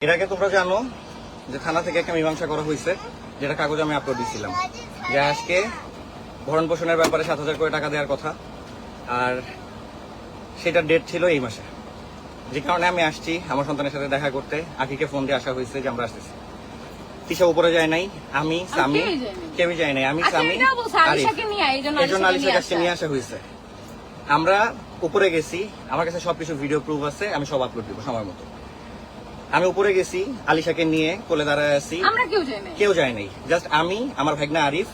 এর আগে তোমরা জানো যে থানা থেকে একটা মীমাংসা করা হয়েছে, যেটা কাগজে আমি আপলোড দিচ্ছিলাম, যে আজকে ভরণ পোষণের ব্যাপারে 7,000 করে টাকা দেওয়ার কথা, আর সেটার ডেট ছিল এই মাসে। যে কারণে আমি আসছি আমার সন্তানের সাথে দেখা করতে। আকিকে ফোন দিয়ে আসা হয়েছে যে আমরা আসতেছি। তিশা উপরে যায় নাই, আমি সামি কেউই যায় নাই, আমি সামি এই জন্য আলিশার কাছে নিয়ে আসা হয়েছে। আমরা উপরে গেছি, আমার কাছে সবকিছু ভিডিও প্রুফ আছে, আমি সব আপলোড দিব সময় মতো। আমি উপরে গেছি, আলিশাকে নিয়ে কোলে দাঁড়ায় আছি, কেউ যায় নাই, জাস্ট আমি, আমার ভাগনা আরিফ,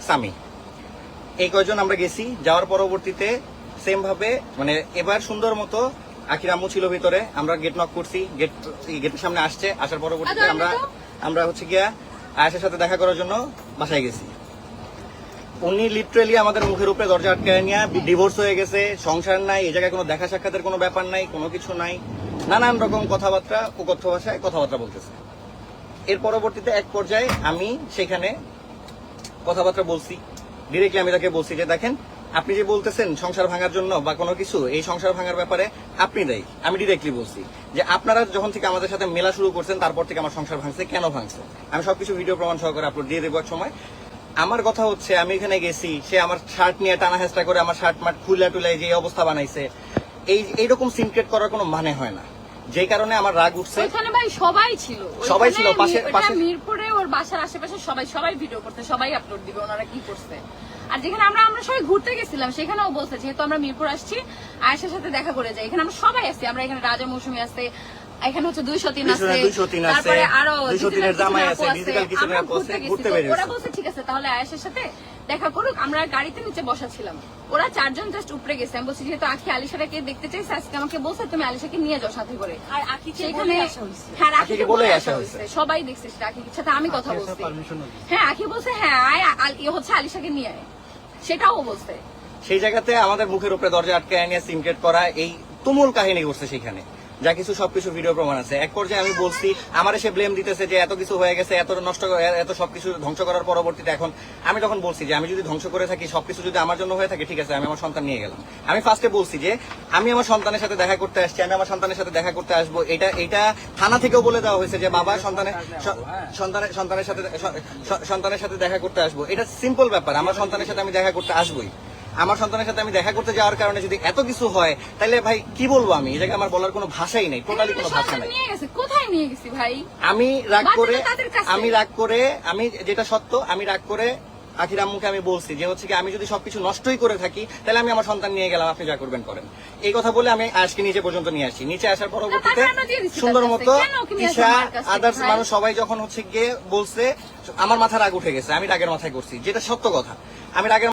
সামি, এই কয়জন আমরা গেছি। যাওয়ার পরবর্তীতে সেম ভাবে মানে এবার সুন্দর মতো আখির আম্মু ছিল ভিতরে, আমরা গেট নক করছি, গেটের সামনে আসছে। আসার পরবর্তীতে আমরা হচ্ছে গিয়া আয়েশার সাথে দেখা করার জন্য বাসায় গেছি। উনি লিটারেলি আমাদের মুখের উপরে দরজা আটকায় নিয়ে, ডিভোর্স হয়ে গেছে, সংসার নাই, এই জায়গায় কোনো দেখা সাক্ষাতের কোনো ব্যাপার নাই, কোনো কিছু নাই, নানান রকম কথাবার্তা, কুকথ্য ভাষায় কথাবার্তা বলতেছে। এর পরবর্তীতে এক পর্যায়ে আমি সেখানে কথাবার্তা বলছি, ডিরেক্টলি আমি তাকে বলছি যে দেখেন, আপনি যে বলতেছেন সংসার ভাঙার জন্য বা কোনো কিছু, এই সংসার ভাঙার ব্যাপারে আপনি দেয়। আমি ডিরেক্টলি বলছি যে আপনারা যখন থেকে আমাদের সাথে মেলা শুরু করছেন তারপর থেকে আমার সংসার ভাঙছে, কেন ভাঙছে, আমি সবকিছু ভিডিও প্রমাণ সহকারে আপলোড দিয়ে দেবো এক সময়। আমার কথা হচ্ছে, আমি এখানে গেছি, সে আমার শার্ট নিয়ে টানা হেঁচড়া করে আমার শার্ট মাঠ খুলে টুলে যে অবস্থা বানাইছে, এইরকম সিনক্রেট করার কোনো মানে হয় না। যে কারণে আমার রাগ উঠছে। ওখানে ভাই সবাই ছিল পাশে মিরপুরে, ওর বাসার আশেপাশে সবাই ভিডিও করতে, সবাই আপলোড দিবে ওনারা কি করছে। আর যেখানে আমরা সবাই ঘুরতে গেছিলাম সেখানেও বলছে যেহেতু আমরা মিরপুর আসছি আয়েশার সাথে দেখা করে যাই। এখানে আমরা সবাই আসছি, আমরা এখানে রাজা মৌসুমী আছে, এখানে হচ্ছে 203 আছে, তারপরে আরো 203 জামাই আছে, আমরা ঘুরতে গেছি। ওরা বলছে ঠিক আছে তাহলে আয়েশার সাথে দেখা করুক, আমরা গাড়িতে নিচে বসা ছিলাম, ওরা 4 জন জাস্ট উপরে গেছে। আমি বলছি যেহেতু আখি আলিশাকে দেখতে চাইছে, আজকে আমাকে বলছে তুমি আলিশাকে নিয়ে যাও সাথে করে। আর আখি সেখানে, হ্যাঁ আখিকে বলে আসা হয়েছে, সবাই দেখছে সেটা। আখির সাথে আমি কথা বলছি, হ্যাঁ আখি বলছে হ্যাঁ আয় হচ্ছে আলিশাকে নিয়ে আয়, সেটাও বলছে। সেই জায়গাতে আমাদের মুখের উপরে দরজা আটকে নিয়ে সিনক্রেট করা, এই তুমুল কাহিনী করছে সেখানে, যা কিছু সবকিছু ভিডিও প্রমাণ আছে। এক পর্যায়ে আমি বলছি, আমার এসে ব্লেম দিতেছে যে এত কিছু হয়ে গেছে, এত নষ্ট, এত সবকিছু ধ্বংস করার পরবর্তীতে এখন আমি তখন বলছি যে আমি যদি ধ্বংস করে থাকি, সবকিছু যদি আমার জন্য হয়ে থাকে, ঠিক আছে আমি আমার সন্তান নিয়ে গেলাম। আমি ফার্স্টে বলছি যে আমি আমার সন্তানের সাথে দেখা করতে আসছি, আমি আমার সন্তানের সাথে দেখা করতে আসবো। এটা থানা থেকেও বলে দেওয়া হয়েছে যে বাবা সন্তানের সাথে দেখা করতে আসবো। এটা সিম্পল ব্যাপার, আমার সন্তানের সাথে আমি দেখা করতে আসবোই। আমার সন্তানের সাথে আমি দেখা করতে যাওয়ার কারণে যদি এত কিছু হয়, তাহলে ভাই কি বলবো আমি, এই জায়গায় আমার বলার কোনো ভাষাই নেই, টোটালি কোনো ভাষা নাই। কোথায় নিয়ে গেছি ভাই? আমি রাগ করে আমি যেটা সত্য, আমি রাগ করে আখির আম্মুকে আমি বলছি যে হচ্ছে কি আমি যদি সবকিছু নষ্টই করে থাকি তাহলে আমি আমার সন্তান নিয়ে গেলাম, আপনি যা করবেন করেন। এই কথা বলে আমি আজকে নিচে পর্যন্ত নিয়ে আসি। নিচে আসার পরবর্তীতে সুন্দর মতো ঈশা আদার্স মানুষ সবাই যখন হচ্ছে গিয়ে বলছে, আমার মাথা রাগ উঠে গেছে, আমি রাগের মাথায় করছি, যেটা সত্য কথা। আমি রাগের